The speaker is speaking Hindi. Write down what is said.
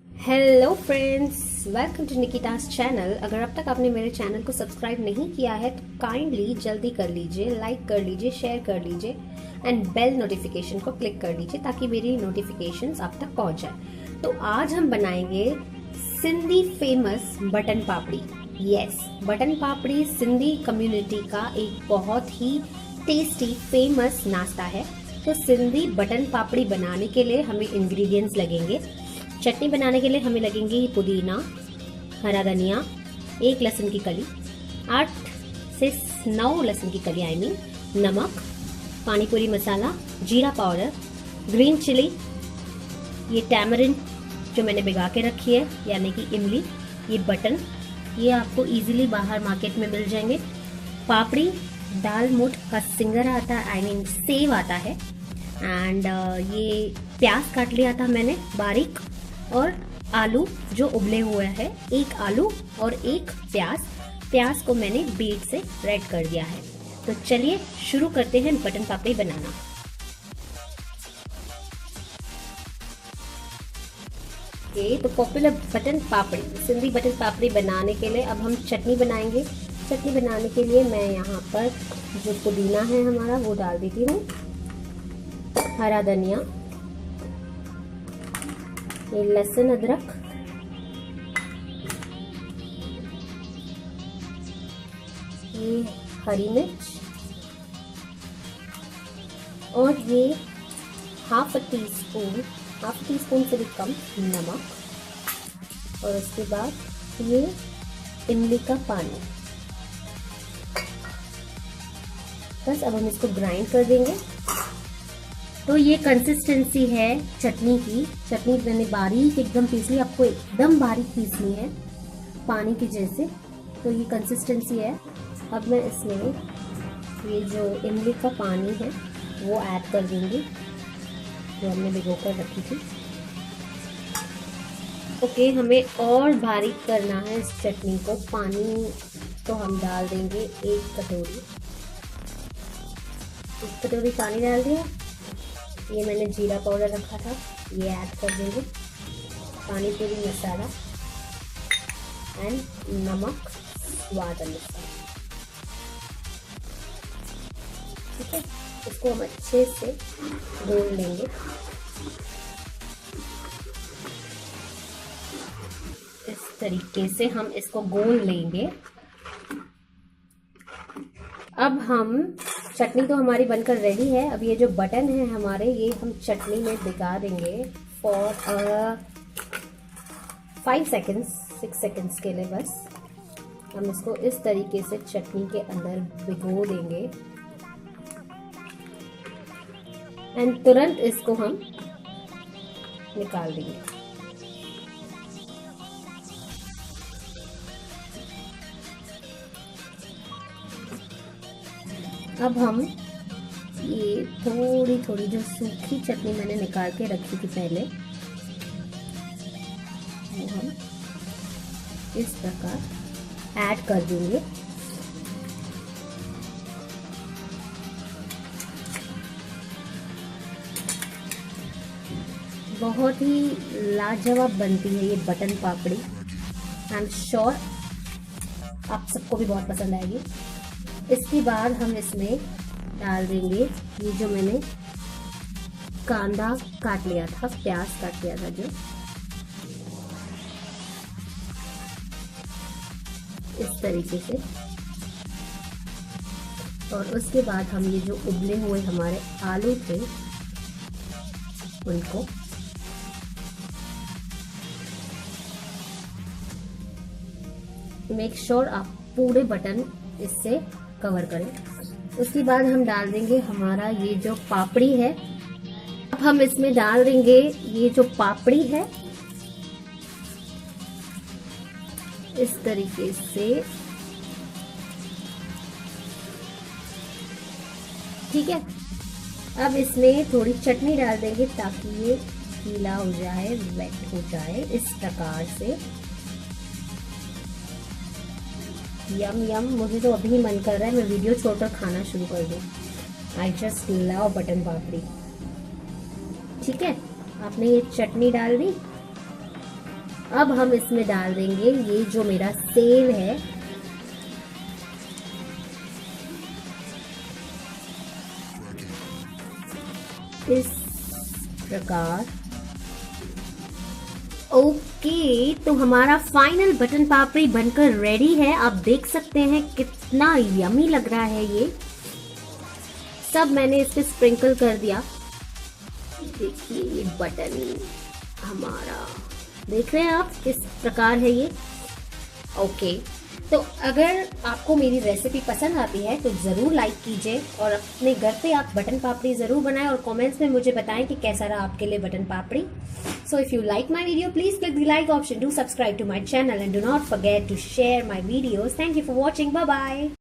Hello friends, welcome to Nikita's channel. अगर अब तक आपने मेरे चैनल को सब्सक्राइब नहीं किया है तो काइंडली जल्दी कर लीजिए, लाइक कर लीजिए, शेयर कर लीजिए एंड बेल नोटिफिकेशन को क्लिक कर लीजिए ताकि मेरी नोटिफिकेशंस आप तक पहुंच जाए। तो आज हम बनाएंगे सिंधी फेमस बटन पापड़ी। यस, बटन पापड़ी सिंधी कम्युनिटी का एक बहुत ही टेस्टी फेमस नाश्ता है। तो सिंधी बटन पापड़ी बनाने के लिए हमें इंग्रेडिएंट्स लगेंगे। चटनी बनाने के लिए हमें लगेंगी पुदीना, हरा धनिया, 1 लहसुन की कली, 8 से 9 लहसुन की कली, नमक, पानी पूरी मसाला, जीरा पाउडर, ग्रीन चिली, ये टैमरिन जो मैंने भिगा के रखी है यानी कि इमली, ये बटन, ये आपको इजीली बाहर मार्केट में मिल जाएंगे। पापड़ी दाल मोठ का सिंगरा आता है, सेव आता है। एंड ये प्याज काट लिया था मैंने बारीक, और आलू जो उबले हुए हैं, 1 आलू और 1 प्याज को मैंने बीट से रेड कर दिया है। तो चलिए शुरू करते हैं बटन पापड़ी बनाना। तो पॉपुलर बटन पापड़ी, सिंधी बटन पापड़ी बनाने के लिए अब हम चटनी बनाएंगे। चटनी बनाने के लिए मैं यहाँ पर जो पुदीना है हमारा वो डाल देती हूँ, हरा धनिया, ये लहसुन अदरक, ये हरी मिर्च, और ये हाफ टी स्पून से भी कम नमक, और उसके बाद ये इमली का पानी। बस अब हम इसको ग्राइंड कर देंगे। तो ये कंसिस्टेंसी है चटनी की। चटनी मैंने बारीक एकदम पीस ली, आपको एकदम बारीक पीसनी है पानी की जैसे। तो ये कंसिस्टेंसी है। अब मैं इसमें ये जो इमली का पानी है वो ऐड कर दूंगी जो हमने भिगो कर रखी थी। ओके, हमें और बारीक करना है इस चटनी को। पानी तो हम डाल देंगे 1 कटोरी, 1 कटोरी पानी डाल दिया। ये मैंने जीरा पाउडर रखा था, ये ऐड कर देंगे, पानी पूरी मसाला एंड नमक स्वाद अनुसार। ठीक है, इसको हम अच्छे से घोल लेंगे। इस तरीके से हम इसको घोल लेंगे। अब हम चटनी तो हमारी बनकर रेडी है। अब ये जो बटन है हमारे, ये हम चटनी में भिगा देंगे फॉर 5 सेकेंड्स 6 सेकेंड्स के लिए। बस हम इसको इस तरीके से चटनी के अंदर भिगो देंगे एंड तुरंत इसको हम निकाल देंगे। अब हम ये थोड़ी थोड़ी जो सूखी चटनी मैंने निकाल के रखी थी पहले, वो हम इस प्रकार ऐड कर देंगे। बहुत ही लाजवाब बनती है ये button papdi. I am sure आप सबको भी बहुत पसंद आएगी। इसके बाद हम इसमें डाल देंगे ये जो मैंने कांदा काट लिया था, प्याज काट लिया था जो, इस तरीके से। और उसके बाद हम ये जो उबले हुए हमारे आलू थे उनको मेक श्योर आप पूरे बटन इससे कवर करें। उसके बाद हम डाल देंगे हमारा ये जो पापड़ी है। अब हम इसमें डाल देंगे ये जो पापड़ी है इस तरीके से। ठीक है, अब इसमें थोड़ी चटनी डाल देंगे ताकि ये गीला हो जाए, वेट हो जाए, इस प्रकार से। यम यम, मुझे तो अभी ही मन कर रहा है मैं वीडियो छोड़कर खाना शुरू कर दूं। आई जस्ट लव बटन पापड़ी। ठीक है, आपने ये चटनी डाल दी। अब हम इसमें डाल देंगे ये जो मेरा सेव है, इस प्रकार। ओके, तो हमारा फाइनल बटन पापड़ी बनकर रेडी है। आप देख सकते हैं कितना यमी लग रहा है ये। सब मैंने इस पे स्प्रिंकल कर दिया। देखिए ये बटन हमारा, देख रहे हैं आप किस प्रकार है ये। ओके, तो अगर आपको मेरी रेसिपी पसंद आती है तो ज़रूर लाइक कीजिए और अपने घर पे आप बटन पापड़ी ज़रूर बनाएं और कमेंट्स में मुझे बताएं कि कैसा रहा आपके लिए button papdi. So if you like my video please click the like option, do subscribe to my channel and do not forget to share my videos. Thank you for watching, bye bye.